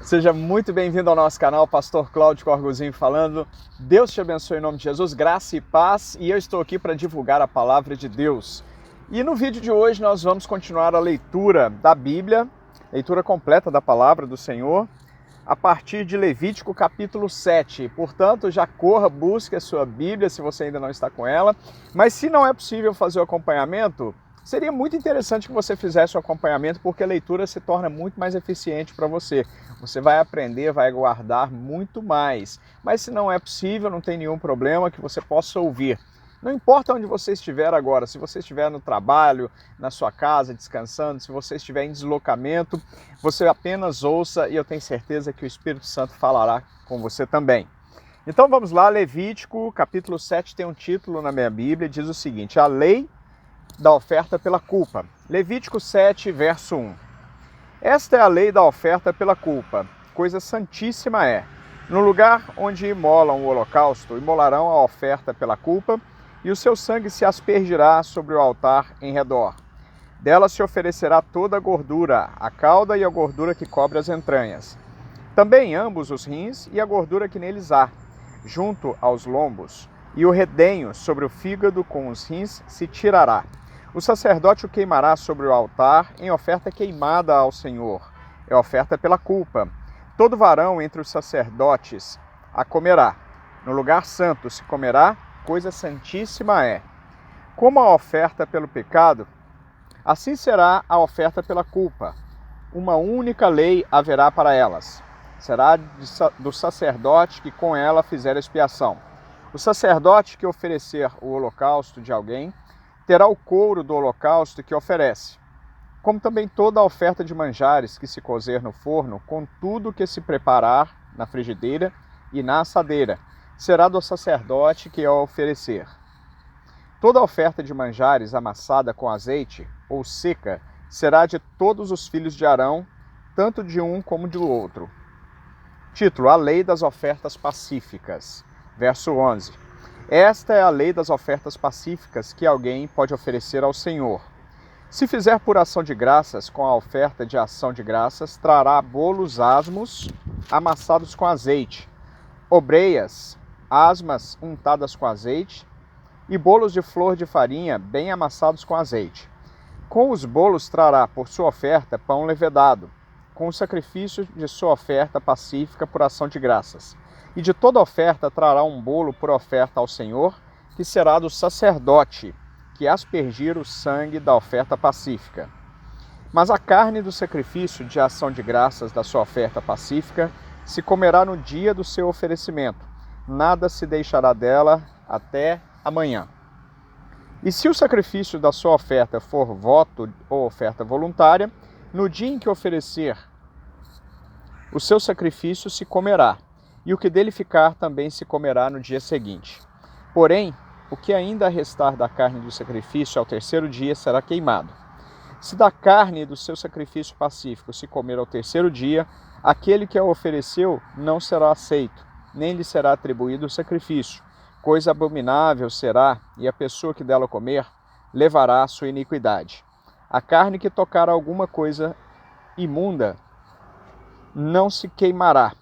Seja muito bem-vindo ao nosso canal, Pastor Cláudio Corgozinho falando. Deus te abençoe em nome de Jesus, graça e paz, e eu estou aqui para divulgar a palavra de Deus. E no vídeo de hoje nós vamos continuar a leitura da Bíblia, leitura completa da palavra do Senhor, a partir de Levítico capítulo 7. Portanto, já corra, busque a sua Bíblia se você ainda não está com ela, mas se não é possível fazer o acompanhamento, seria muito interessante que você fizesse o acompanhamento, porque a leitura se torna muito mais eficiente para você. Você vai aprender, vai guardar muito mais. Mas se não é possível, não tem nenhum problema que você possa ouvir. Não importa onde você estiver agora, se você estiver no trabalho, na sua casa, descansando, se você estiver em deslocamento, você apenas ouça e eu tenho certeza que o Espírito Santo falará com você também. Então vamos lá, Levítico capítulo 7 tem um título na minha Bíblia, diz o seguinte: a lei da oferta pela culpa. Levítico 7, verso 1. Esta é a lei da oferta pela culpa. Coisa santíssima é: no lugar onde imolam o holocausto, imolarão a oferta pela culpa, e o seu sangue se aspergirá sobre o altar em redor. Dela se oferecerá toda a gordura, a cauda e a gordura que cobre as entranhas. Também ambos os rins e a gordura que neles há, junto aos lombos, e o redenho sobre o fígado com os rins se tirará. O sacerdote o queimará sobre o altar em oferta queimada ao Senhor. É oferta pela culpa. Todo varão entre os sacerdotes a comerá. No lugar santo se comerá, coisa santíssima é. Como a oferta pelo pecado, assim será a oferta pela culpa. Uma única lei haverá para elas. Será do sacerdote que com ela fizer expiação. O sacerdote que oferecer o holocausto de alguém terá o couro do holocausto que oferece, como também toda a oferta de manjares que se cozer no forno, com tudo que se preparar na frigideira e na assadeira, será do sacerdote que a oferecer. Toda a oferta de manjares amassada com azeite ou seca será de todos os filhos de Arão, tanto de um como do outro. Título: a lei das ofertas pacíficas. Verso 11. Esta é a lei das ofertas pacíficas que alguém pode oferecer ao Senhor. Se fizer por ação de graças com a oferta de ação de graças, trará bolos asmos amassados com azeite, obreias asmas untadas com azeite e bolos de flor de farinha bem amassados com azeite. Com os bolos trará por sua oferta pão levedado, com o sacrifício de sua oferta pacífica por ação de graças. E de toda oferta trará um bolo por oferta ao Senhor, que será do sacerdote, que aspergir o sangue da oferta pacífica. Mas a carne do sacrifício de ação de graças da sua oferta pacífica se comerá no dia do seu oferecimento. Nada se deixará dela até amanhã. E se o sacrifício da sua oferta for voto ou oferta voluntária, no dia em que oferecer o seu sacrifício se comerá, e o que dele ficar também se comerá no dia seguinte. Porém, o que ainda restar da carne do sacrifício ao terceiro dia será queimado. Se da carne do seu sacrifício pacífico se comer ao terceiro dia, aquele que a ofereceu não será aceito, nem lhe será atribuído o sacrifício. Coisa abominável será, e a pessoa que dela comer levará a sua iniquidade. A carne que tocar alguma coisa imunda não se queimará,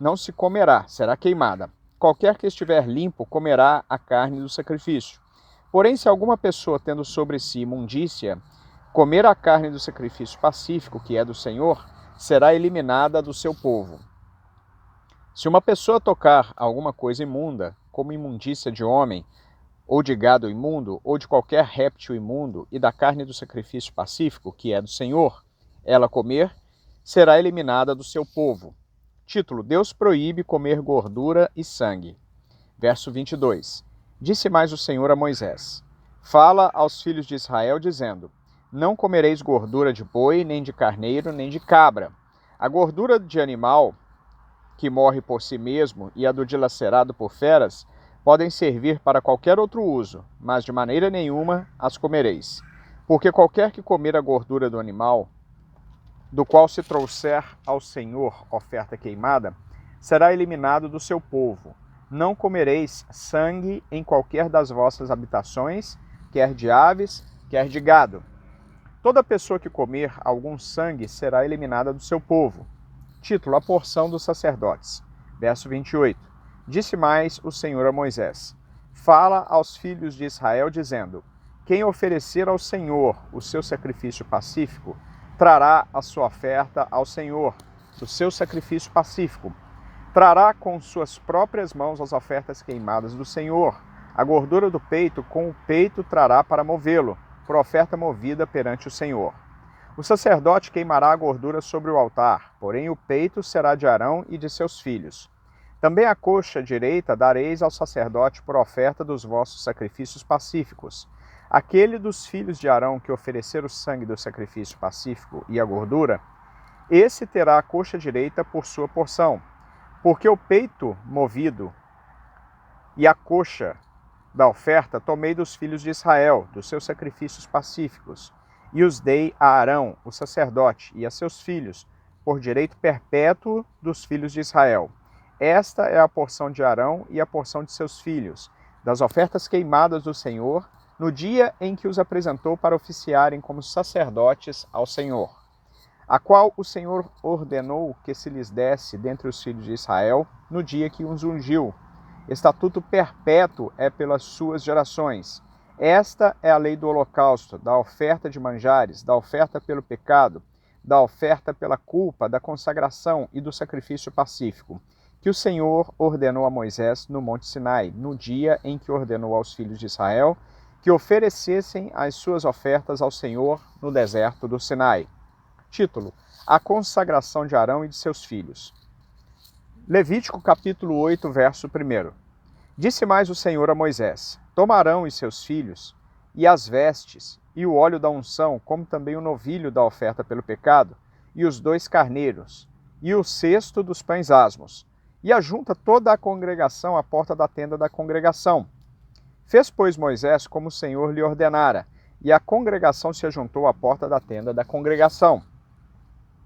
não se comerá, será queimada. Qualquer que estiver limpo comerá a carne do sacrifício. Porém, se alguma pessoa, tendo sobre si imundícia, comer a carne do sacrifício pacífico, que é do Senhor, será eliminada do seu povo. Se uma pessoa tocar alguma coisa imunda, como imundícia de homem, ou de gado imundo, ou de qualquer réptil imundo, e da carne do sacrifício pacífico, que é do Senhor, ela comer, será eliminada do seu povo. Título: Deus proíbe comer gordura e sangue. Verso 22. Disse mais o Senhor a Moisés: fala aos filhos de Israel, dizendo: não comereis gordura de boi, nem de carneiro, nem de cabra. A gordura de animal que morre por si mesmo e a do dilacerado por feras podem servir para qualquer outro uso, mas de maneira nenhuma as comereis. Porque qualquer que comer a gordura do animal, do qual se trouxer ao Senhor oferta queimada, será eliminado do seu povo. Não comereis sangue em qualquer das vossas habitações, quer de aves, quer de gado. Toda pessoa que comer algum sangue será eliminada do seu povo. Título: A porção dos sacerdotes. Verso 28. Disse mais o Senhor a Moisés: Fala aos filhos de Israel, dizendo: Quem oferecer ao Senhor o seu sacrifício pacífico, trará a sua oferta ao Senhor, o seu sacrifício pacífico. Trará com suas próprias mãos as ofertas queimadas do Senhor. A gordura do peito com o peito trará para movê-lo, por oferta movida perante o Senhor. O sacerdote queimará a gordura sobre o altar, porém o peito será de Arão e de seus filhos. Também a coxa direita dareis ao sacerdote por oferta dos vossos sacrifícios pacíficos. Aquele dos filhos de Arão que oferecer o sangue do sacrifício pacífico e a gordura, esse terá a coxa direita por sua porção, porque o peito movido e a coxa da oferta tomei dos filhos de Israel, dos seus sacrifícios pacíficos, e os dei a Arão, o sacerdote, e a seus filhos, por direito perpétuo dos filhos de Israel. Esta é a porção de Arão e a porção de seus filhos, das ofertas queimadas do Senhor, no dia em que os apresentou para oficiarem como sacerdotes ao Senhor, a qual o Senhor ordenou que se lhes desse dentre os filhos de Israel, no dia que os ungiu. Estatuto perpétuo é pelas suas gerações. Esta é a lei do holocausto, da oferta de manjares, da oferta pelo pecado, da oferta pela culpa, da consagração e do sacrifício pacífico, que o Senhor ordenou a Moisés no Monte Sinai, no dia em que ordenou aos filhos de Israel que oferecessem as suas ofertas ao Senhor no deserto do Sinai. Título: A consagração de Arão e de seus filhos. Levítico capítulo 8, verso 1. Disse mais o Senhor a Moisés: Toma Arão e seus filhos, e as vestes, e o óleo da unção, como também o novilho da oferta pelo pecado, e os 2 carneiros, e o cesto dos pães asmos, e ajunta toda a congregação à porta da tenda da congregação. Fez, pois, Moisés como o Senhor lhe ordenara, e a congregação se ajuntou à porta da tenda da congregação.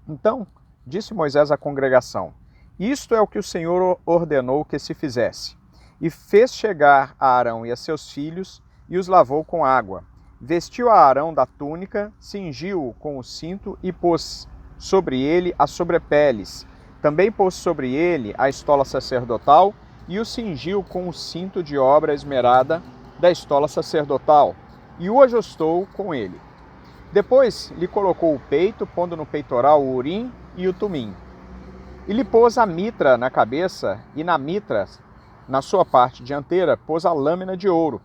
Então disse Moisés à congregação: Isto é o que o Senhor ordenou que se fizesse. E fez chegar a Arão e a seus filhos, e os lavou com água. Vestiu a Arão da túnica, cingiu-o com o cinto, e pôs sobre ele as sobrepeles. Também pôs sobre ele a estola sacerdotal, e o cingiu com o cinto de obra esmerada da estola sacerdotal, e o ajustou com ele. Depois lhe colocou o peito, pondo no peitoral o urim e o tumim. E lhe pôs a mitra na cabeça, e na mitra, na sua parte dianteira, pôs a lâmina de ouro,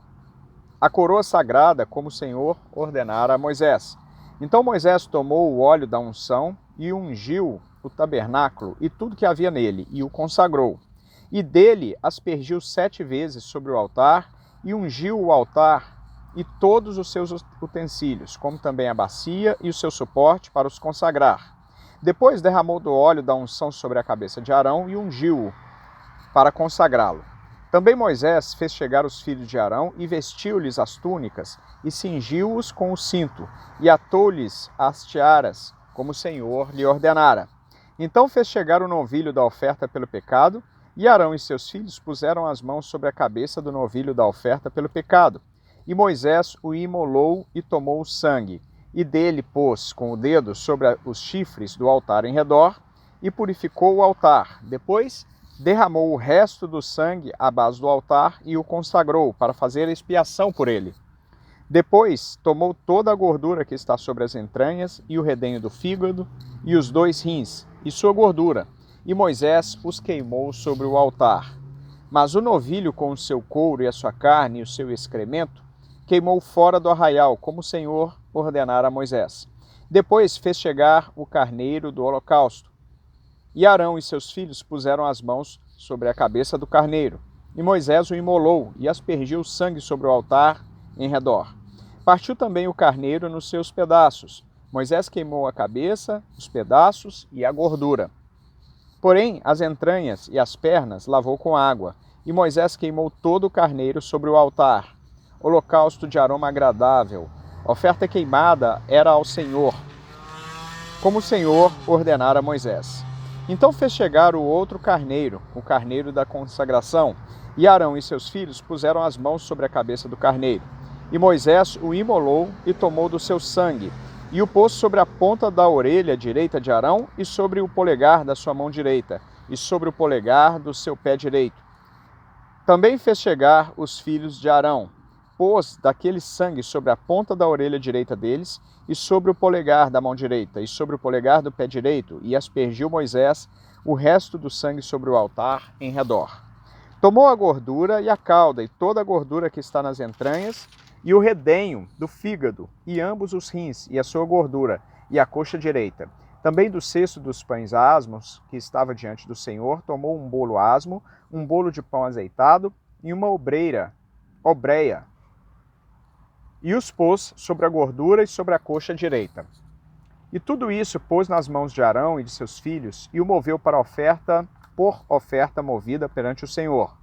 a coroa sagrada, como o Senhor ordenara a Moisés. Então Moisés tomou o óleo da unção e ungiu o tabernáculo e tudo que havia nele, e o consagrou. E dele aspergiu 7 vezes sobre o altar, e ungiu o altar e todos os seus utensílios, como também a bacia e o seu suporte para os consagrar. Depois derramou do óleo da unção sobre a cabeça de Arão e ungiu-o para consagrá-lo. Também Moisés fez chegar os filhos de Arão e vestiu-lhes as túnicas e cingiu-os com o cinto e atou-lhes as tiaras, como o Senhor lhe ordenara. Então fez chegar o novilho da oferta pelo pecado, e Arão e seus filhos puseram as mãos sobre a cabeça do novilho da oferta pelo pecado. E Moisés o imolou e tomou o sangue, e dele pôs com o dedo sobre os chifres do altar em redor, e purificou o altar. Depois derramou o resto do sangue à base do altar e o consagrou para fazer expiação por ele. Depois tomou toda a gordura que está sobre as entranhas e o redenho do fígado e os 2 rins e sua gordura, e Moisés os queimou sobre o altar. Mas o novilho com o seu couro e a sua carne e o seu excremento queimou fora do arraial, como o Senhor ordenara a Moisés. Depois fez chegar o carneiro do holocausto. E Arão e seus filhos puseram as mãos sobre a cabeça do carneiro. E Moisés o imolou e aspergiu o sangue sobre o altar em redor. Partiu também o carneiro nos seus pedaços. Moisés queimou a cabeça, os pedaços e a gordura. Porém, as entranhas e as pernas lavou com água. E Moisés queimou todo o carneiro sobre o altar. Holocausto de aroma agradável. Oferta queimada era ao Senhor, como o Senhor ordenara a Moisés. Então fez chegar o outro carneiro, o carneiro da consagração, e Arão e seus filhos puseram as mãos sobre a cabeça do carneiro. E Moisés o imolou e tomou do seu sangue, e o pôs sobre a ponta da orelha direita de Arão e sobre o polegar da sua mão direita, e sobre o polegar do seu pé direito. Também fez chegar os filhos de Arão, pôs daquele sangue sobre a ponta da orelha direita deles, e sobre o polegar da mão direita, e sobre o polegar do pé direito, e aspergiu Moisés o resto do sangue sobre o altar em redor. Tomou a gordura e a cauda, e toda a gordura que está nas entranhas, e o redenho do fígado, e ambos os rins, e a sua gordura, e a coxa direita. Também do cesto dos pães asmos, que estava diante do Senhor, tomou um bolo asmo, um bolo de pão azeitado, e uma obreia, e os pôs sobre a gordura e sobre a coxa direita. E tudo isso pôs nas mãos de Arão e de seus filhos, e o moveu para por oferta movida perante o Senhor.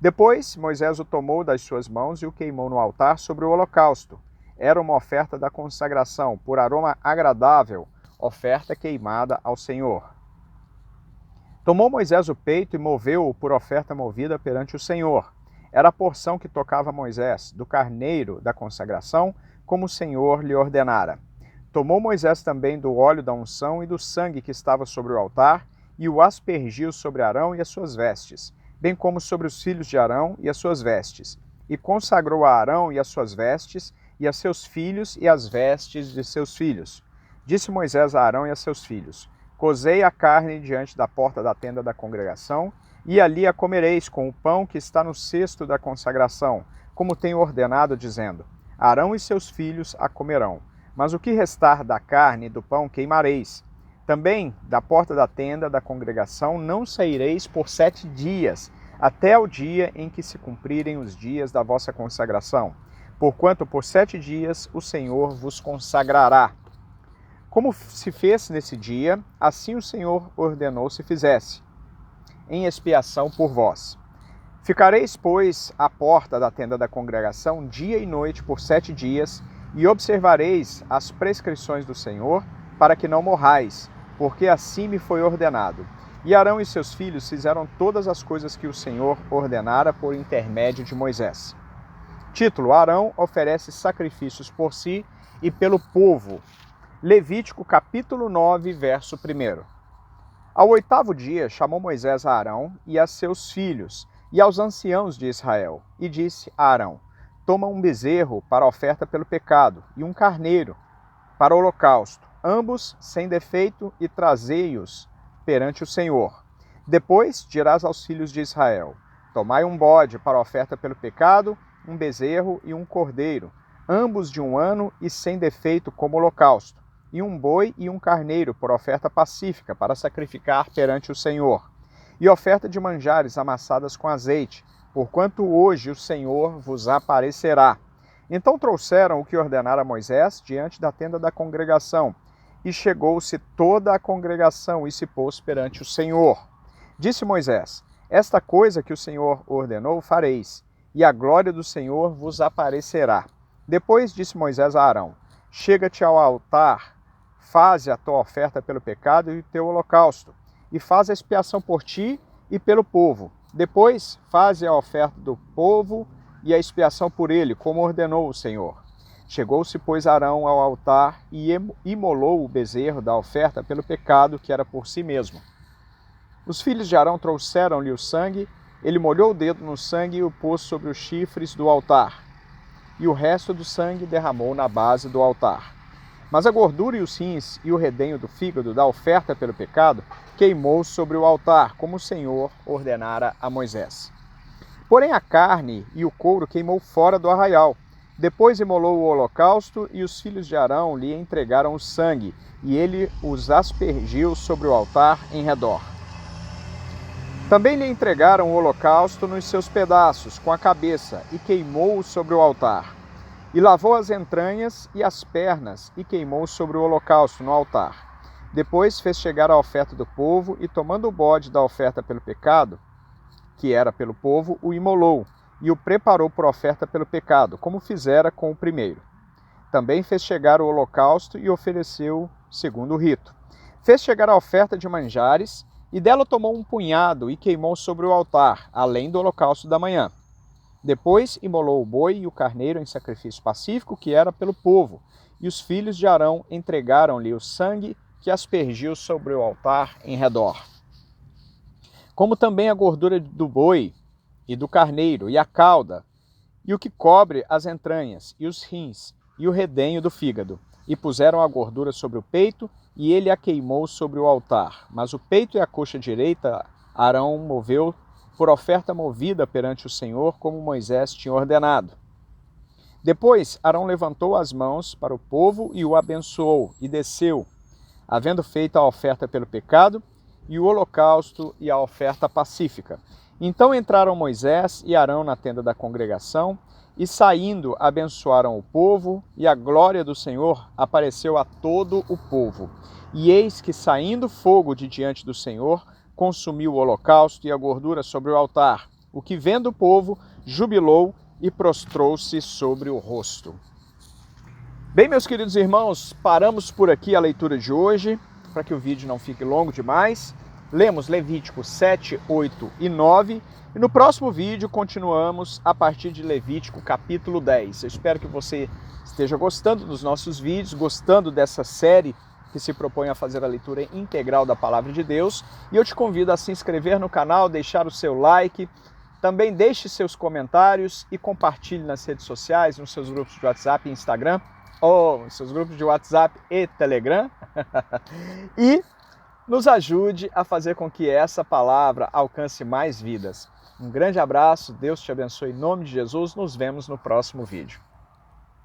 Depois Moisés o tomou das suas mãos e o queimou no altar sobre o holocausto. Era uma oferta da consagração, por aroma agradável, oferta queimada ao Senhor. Tomou Moisés o peito e moveu-o por oferta movida perante o Senhor. Era a porção que tocava Moisés, do carneiro da consagração, como o Senhor lhe ordenara. Tomou Moisés também do óleo da unção e do sangue que estava sobre o altar, e o aspergiu sobre Arão e as suas vestes, bem como sobre os filhos de Arão e as suas vestes. E consagrou a Arão e as suas vestes, e a seus filhos e as vestes de seus filhos. Disse Moisés a Arão e a seus filhos: Cozei a carne diante da porta da tenda da congregação, e ali a comereis com o pão que está no cesto da consagração, como tenho ordenado, dizendo: Arão e seus filhos a comerão. Mas o que restar da carne e do pão queimareis. Também da porta da tenda da congregação não saireis por 7 dias, até o dia em que se cumprirem os dias da vossa consagração, porquanto por 7 dias o Senhor vos consagrará. Como se fez nesse dia, assim o Senhor ordenou se fizesse, em expiação por vós. Ficareis, pois, à porta da tenda da congregação dia e noite por 7 dias, e observareis as prescrições do Senhor, para que não morrais, porque assim me foi ordenado. E Arão e seus filhos fizeram todas as coisas que o Senhor ordenara por intermédio de Moisés. Título: Arão oferece sacrifícios por si e pelo povo. Levítico capítulo 9, verso 1. Ao 8º dia chamou Moisés a Arão e a seus filhos e aos anciãos de Israel, e disse a Arão: Toma um bezerro para a oferta pelo pecado e um carneiro para o holocausto, ambos sem defeito, e trazei-os perante o Senhor. Depois dirás aos filhos de Israel: Tomai um bode para a oferta pelo pecado, um bezerro e um cordeiro, ambos de 1 ano e sem defeito como holocausto, e um boi e um carneiro por oferta pacífica para sacrificar perante o Senhor, e oferta de manjares amassadas com azeite, porquanto hoje o Senhor vos aparecerá. Então trouxeram o que ordenara Moisés diante da tenda da congregação, e chegou-se toda a congregação e se pôs perante o Senhor. Disse Moisés: Esta coisa que o Senhor ordenou fareis, e a glória do Senhor vos aparecerá. Depois disse Moisés a Arão: Chega-te ao altar, faze a tua oferta pelo pecado e o teu holocausto, e faz a expiação por ti e pelo povo. Depois faze a oferta do povo e a expiação por ele, como ordenou o Senhor. Chegou-se, pois, Arão ao altar e imolou o bezerro da oferta pelo pecado, que era por si mesmo. Os filhos de Arão trouxeram-lhe o sangue, ele molhou o dedo no sangue e o pôs sobre os chifres do altar, e o resto do sangue derramou na base do altar. Mas a gordura e os rins e o redenho do fígado da oferta pelo pecado queimou sobre o altar, como o Senhor ordenara a Moisés. Porém a carne e o couro queimou fora do arraial. Depois imolou o holocausto, e os filhos de Arão lhe entregaram o sangue, e ele os aspergiu sobre o altar em redor. Também lhe entregaram o holocausto nos seus pedaços, com a cabeça, e queimou-o sobre o altar. E lavou as entranhas e as pernas, e queimou sobre o holocausto no altar. Depois fez chegar a oferta do povo, e tomando o bode da oferta pelo pecado, que era pelo povo, o imolou, e o preparou por oferta pelo pecado, como fizera com o primeiro. Também fez chegar o holocausto e ofereceu segundo o rito. Fez chegar a oferta de manjares, e dela tomou um punhado e queimou sobre o altar, além do holocausto da manhã. Depois imolou o boi e o carneiro em sacrifício pacífico, que era pelo povo, e os filhos de Arão entregaram-lhe o sangue que aspergiu sobre o altar em redor. Como também a gordura do boi e do carneiro, e a cauda, e o que cobre as entranhas, e os rins, e o redenho do fígado. E puseram a gordura sobre o peito, e ele a queimou sobre o altar. Mas o peito e a coxa direita Arão moveu por oferta movida perante o Senhor, como Moisés tinha ordenado. Depois Arão levantou as mãos para o povo e o abençoou, e desceu, havendo feito a oferta pelo pecado, e o holocausto e a oferta pacífica. Então entraram Moisés e Arão na tenda da congregação, e saindo abençoaram o povo, e a glória do Senhor apareceu a todo o povo. E eis que, saindo fogo de diante do Senhor, consumiu o holocausto e a gordura sobre o altar, o que, vendo o povo, jubilou e prostrou-se sobre o rosto. Bem, meus queridos irmãos, paramos por aqui a leitura de hoje, para que o vídeo não fique longo demais. Lemos Levítico 7, 8 e 9, e no próximo vídeo continuamos a partir de Levítico capítulo 10. Eu espero que você esteja gostando dos nossos vídeos, gostando dessa série que se propõe a fazer a leitura integral da Palavra de Deus, e eu te convido a se inscrever no canal, deixar o seu like, também deixe seus comentários e compartilhe nas redes sociais, nos seus grupos de WhatsApp e Instagram, ou seus grupos de WhatsApp e Telegram, e nos ajude a fazer com que essa palavra alcance mais vidas. Um grande abraço, Deus te abençoe em nome de Jesus, nos vemos no próximo vídeo.